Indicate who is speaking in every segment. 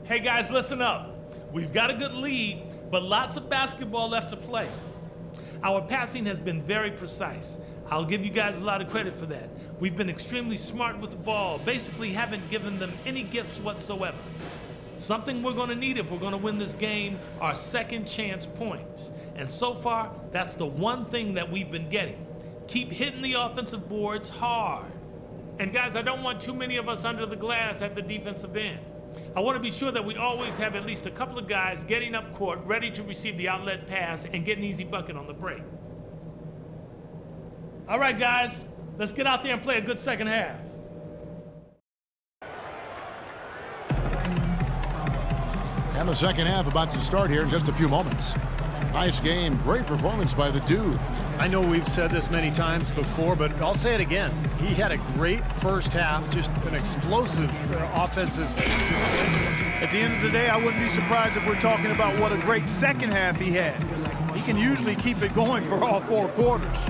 Speaker 1: Hey guys, listen up. We've got a good lead, but lots of basketball left to play. Our passing has been very precise. I'll give you guys a lot of credit for that. We've been extremely smart with the ball, basically haven't given them any gifts whatsoever. Something we're going to need if we're going to win this game are second chance points. And so far, that's the one thing that we've been getting. Keep hitting the offensive boards hard. And guys, I don't want too many of us under the glass at the defensive end. I want to be sure that we always have at least a couple of guys getting up court, ready to receive the outlet pass and get an easy bucket on the break. All right, guys, let's get out there and play a good second half.
Speaker 2: And the second half about to start here in just a few moments. Nice game, great performance by the dude.
Speaker 3: I know we've said this many times before, but I'll say it again. He had a great first half, just an explosive offensive display.
Speaker 4: At the end of the day, I wouldn't be surprised if we're talking about what a great second half he had. He can usually keep it going for all 4 quarters.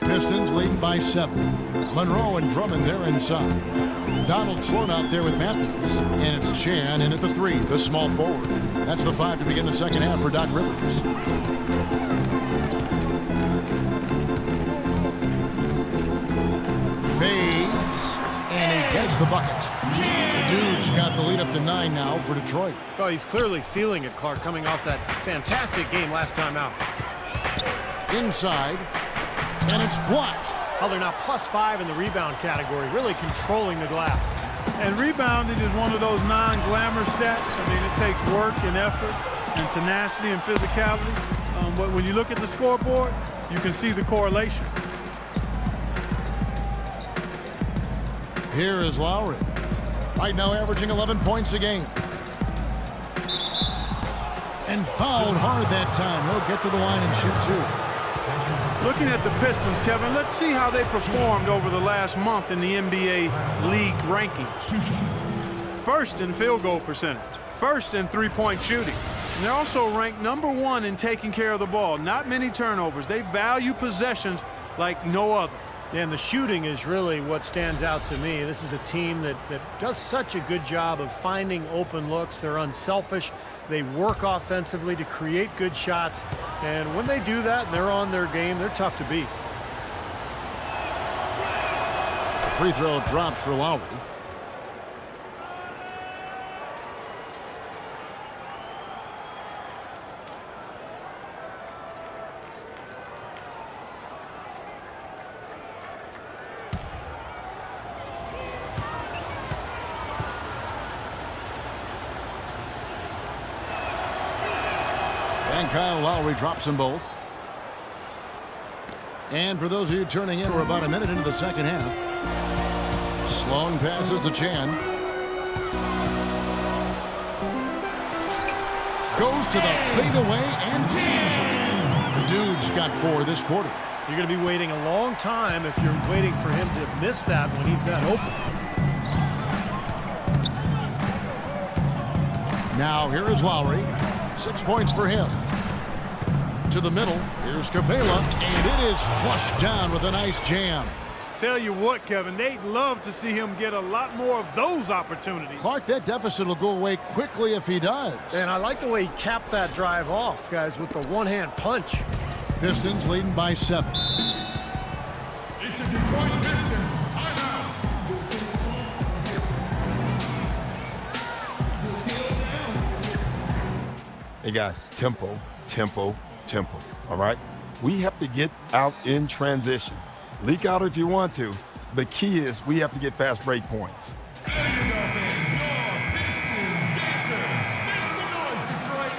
Speaker 2: Pistons leading by 7. Monroe and Drummond there inside. Donald Sloan out there with Matthews. And it's Chan in at the 3, the small forward. That's the 5 to begin the second half for Doc Rivers. Fades. And he gets the bucket. The dude's got the lead up to 9 now for Detroit.
Speaker 3: Well, he's clearly feeling it, Clark, coming off that fantastic game last time out.
Speaker 2: Inside. And it's blocked.
Speaker 3: Oh, they're now +5 in the rebound category, really controlling the glass.
Speaker 4: And rebounding is one of those non-glamour stats. I mean, it takes work and effort and tenacity and physicality. But when you look at the scoreboard, you can see the correlation.
Speaker 2: Here is Lowry. Right now averaging 11 points a game. And fouled hard that time. He'll get to the line and shoot 2.
Speaker 4: Looking at the Pistons, Kevin, let's see how they performed over the last month in the NBA league rankings. First in field goal percentage, first in three-point shooting. And they're also ranked #1 in taking care of the ball. Not many turnovers. They value possessions like no other.
Speaker 3: And the shooting is really what stands out to me. This is a team that does such a good job of finding open looks. They're unselfish. They work offensively to create good shots. And when they do that and they're on their game, they're tough to beat.
Speaker 2: Free throw drops for Lowry. And Kyle Lowry drops them both. And for those of you turning in, we're about a minute into the second half. Sloan passes to Chan. Goes to the fadeaway and tags it. The dude's got 4 this quarter.
Speaker 3: You're going to be waiting a long time if you're waiting for him to miss that when he's that open.
Speaker 2: Now here is Lowry. 6 points for him. To the middle. Here's Capela. And it is flushed down with a nice jam.
Speaker 4: Tell you what, Kevin, they'd love to see him get a lot more of those opportunities.
Speaker 2: Clark, that deficit will go away quickly if he does.
Speaker 3: And I like the way he capped that drive off, guys, with the one-hand punch.
Speaker 2: Pistons leading by 7.
Speaker 5: It's a Detroit Pistons timeout.
Speaker 6: Hey guys, tempo, tempo, tempo, all right? We have to get out in transition. Leak out if you want to. The key is we have to get fast break points.
Speaker 5: There you go, fans. Your Pistons dancer. Make some noise, Detroit.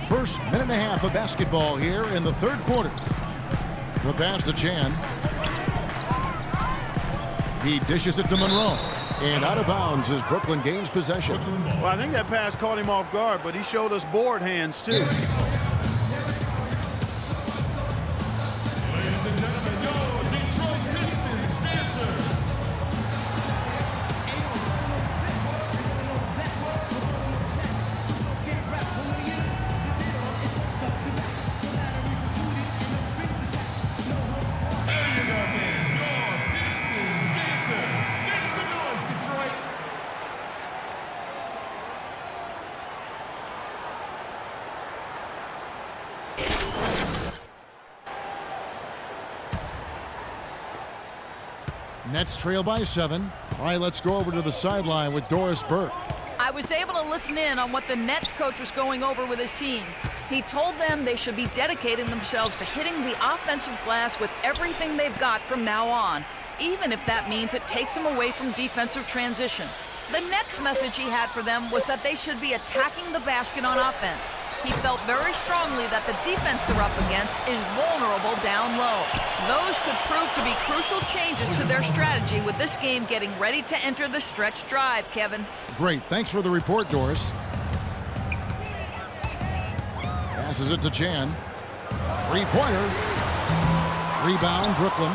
Speaker 2: First minute and a half of basketball here in the third quarter. The pass to Chan. He dishes it to Monroe. And out of bounds is Brooklyn gains possession.
Speaker 4: Well, I think that pass caught him off guard, but he showed us board hands, too.
Speaker 5: Ladies and gentlemen, your Detroit Pistons dancers.
Speaker 2: Nets trail by 7. All right, let's go over to the sideline with Doris Burke.
Speaker 7: I was able to listen in on what the Nets coach was going over with his team. He told them they should be dedicating themselves to hitting the offensive glass with everything they've got from now on, even if that means it takes them away from defensive transition. The next message he had for them was that they should be attacking the basket on offense. He felt very strongly that the defense they're up against is vulnerable down low. Those could prove to be crucial changes to their strategy with this game getting ready to enter the stretch drive, Kevin.
Speaker 2: Great. Thanks for the report, Doris. Passes it to Chan. Three-pointer. Rebound, Brooklyn.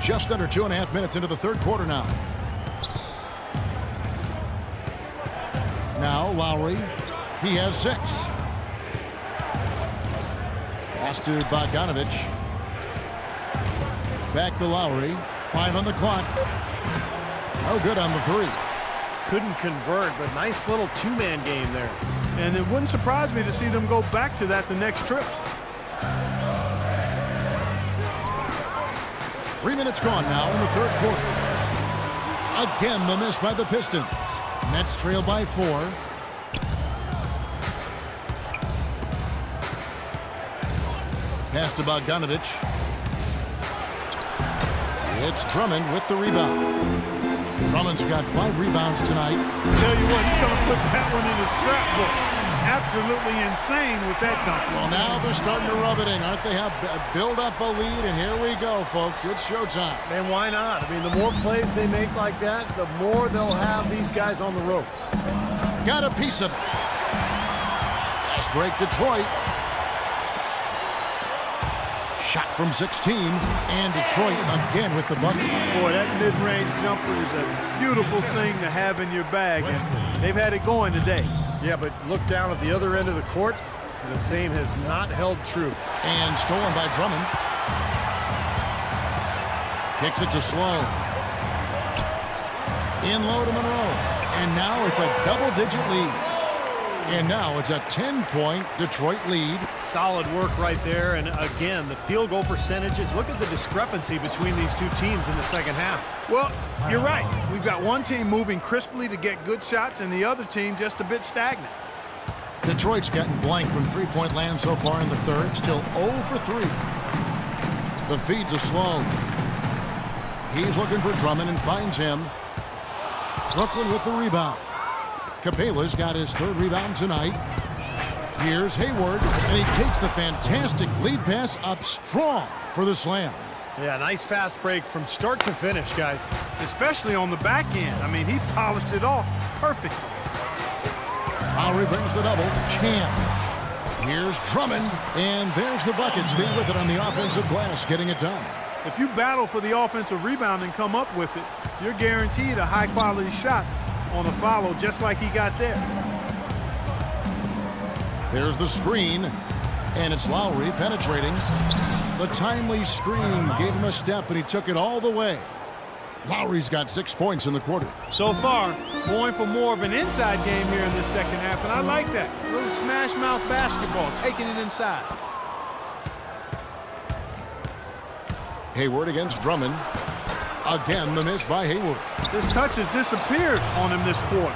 Speaker 2: Just under 2.5 minutes into the third quarter now. Now Lowry. He has 6. Pass to Bogdanovich. Back to Lowry. 5 on the clock. No good on the 3.
Speaker 3: Couldn't convert, but nice little two-man game there.
Speaker 4: And it wouldn't surprise me to see them go back to that the next trip.
Speaker 2: 3 minutes gone now in the third quarter. Again, the miss by the Pistons. Nets trail by 4. Pass to Bogdanovich. It's Drummond with the rebound. Drummond's got 5 rebounds tonight.
Speaker 4: Tell you what, he's going to put that one in his scrapbook. Absolutely insane with that dunk.
Speaker 2: Well, now they're starting to rub it in, aren't they? Have build up a lead, and here we go, folks. It's showtime.
Speaker 3: And why not? I mean, the more plays they make like that, the more they'll have these guys on the ropes.
Speaker 2: Got a piece of it. Fast break, Detroit. Shot from 16, and Detroit again with the bucket.
Speaker 4: Boy, that mid-range jumper is a beautiful thing to have in your bag, and they've had it going today.
Speaker 3: Yeah, but look down at the other end of the court. The same has not held true.
Speaker 2: And stolen by Drummond. Kicks it to Sloan. In low to Monroe. And now it's a double-digit lead. And now it's a 10-point Detroit lead.
Speaker 3: Solid work right there. And again, the field goal percentages. Look at the discrepancy between these two teams in the second half.
Speaker 4: Well, you're right. We've got one team moving crisply to get good shots and the other team just a bit stagnant.
Speaker 2: Detroit's gotten blank from three-point land so far in the third. Still 0 for 3. The feed to Sloan. He's looking for Drummond and finds him. Brooklyn with the rebound. Capela's got his 3rd rebound tonight. Here's Hayward, and he takes the fantastic lead pass up strong for the slam.
Speaker 3: Yeah, nice fast break from start to finish, guys.
Speaker 4: Especially on the back end. I mean, he polished it off perfectly.
Speaker 2: Lowry brings the double. Chan. Here's Drummond, and there's the bucket. Stay with it on the offensive glass, getting it done.
Speaker 4: If you battle for the offensive rebound and come up with it, you're guaranteed a high-quality shot on the follow, just like he got there.
Speaker 2: There's the screen, and it's Lowry penetrating. The timely screen gave him a step, and he took it all the way. Lowry's got 6 points in the quarter.
Speaker 4: So far, going for more of an inside game here in this second half, and I like that. A little smash mouth basketball, taking it inside.
Speaker 2: Hayward against Drummond. Again, the miss by Hayward.
Speaker 4: His touch has disappeared on him this quarter.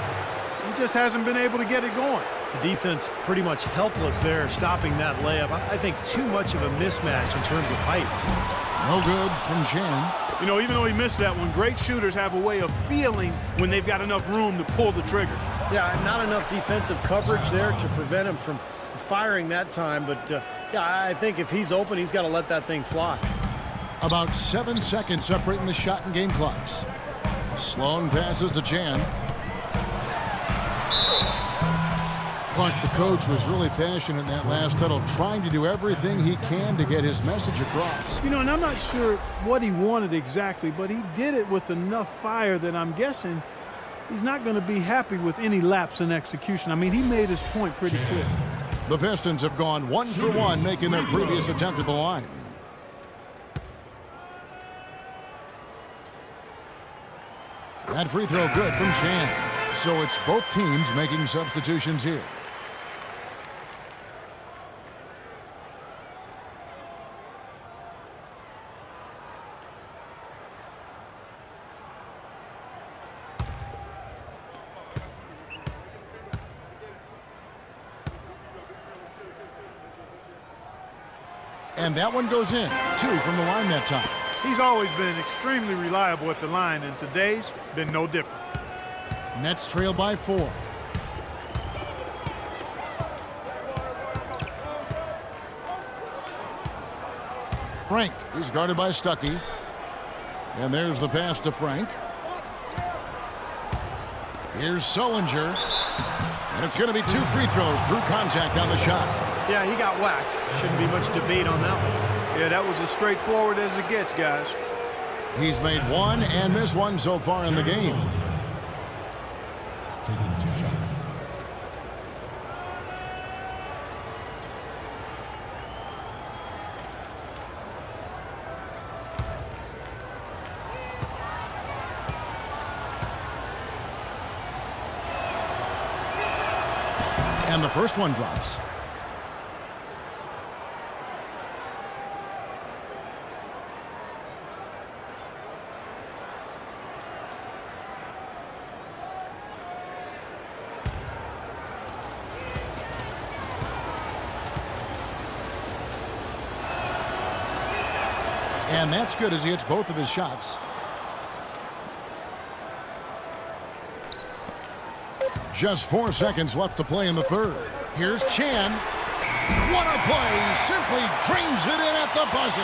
Speaker 4: He just hasn't been able to get it going.
Speaker 3: The defense pretty much helpless there, stopping that layup. I think too much of a mismatch in terms of height.
Speaker 2: No good from Chan.
Speaker 4: You know, even though he missed that one, great shooters have a way of feeling when they've got enough room to pull the trigger.
Speaker 3: Yeah, not enough defensive coverage there to prevent him from firing that time. But, yeah, I think if he's open, he's got to let that thing fly.
Speaker 2: About 7 seconds separating the shot and game clocks. Sloan passes to Chan. Clark, the coach, was really passionate in that last huddle, trying to do everything he can to get his message across.
Speaker 4: You know, and I'm not sure what he wanted exactly, but he did it with enough fire that I'm guessing he's not going to be happy with any lapse in execution. I mean, he made his point pretty clear.
Speaker 2: The Pistons have gone 1 for 1, making their previous attempt at the line. That free throw good from Chan. So it's both teams making substitutions here. And that one goes in. 2 from the line that time.
Speaker 4: He's always been extremely reliable at the line, and today's been no different.
Speaker 2: Nets trail by 4. Frank, he's guarded by Stuckey. And there's the pass to Frank. Here's Sullinger. And it's going to be 2 free throws. Drew contact on the shot.
Speaker 3: Yeah, he got whacked. Shouldn't be much debate on that one.
Speaker 4: Yeah, that was as straightforward as it gets, guys.
Speaker 2: He's made 1 and missed 1 so far in the game.
Speaker 5: Taking 2 shots.
Speaker 2: And the first one drops. And that's good as he hits both of his shots. Just 4 seconds left to play in the third. Here's Chan. What a play! Simply drains it in at the buzzer.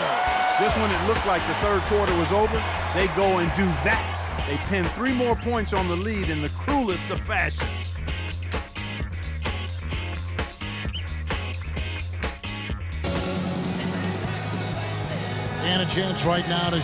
Speaker 4: Just when it looked like the third quarter was over, they go and do that. They pin 3 more points on the lead in the cruelest of fashions.
Speaker 2: And a chance right now to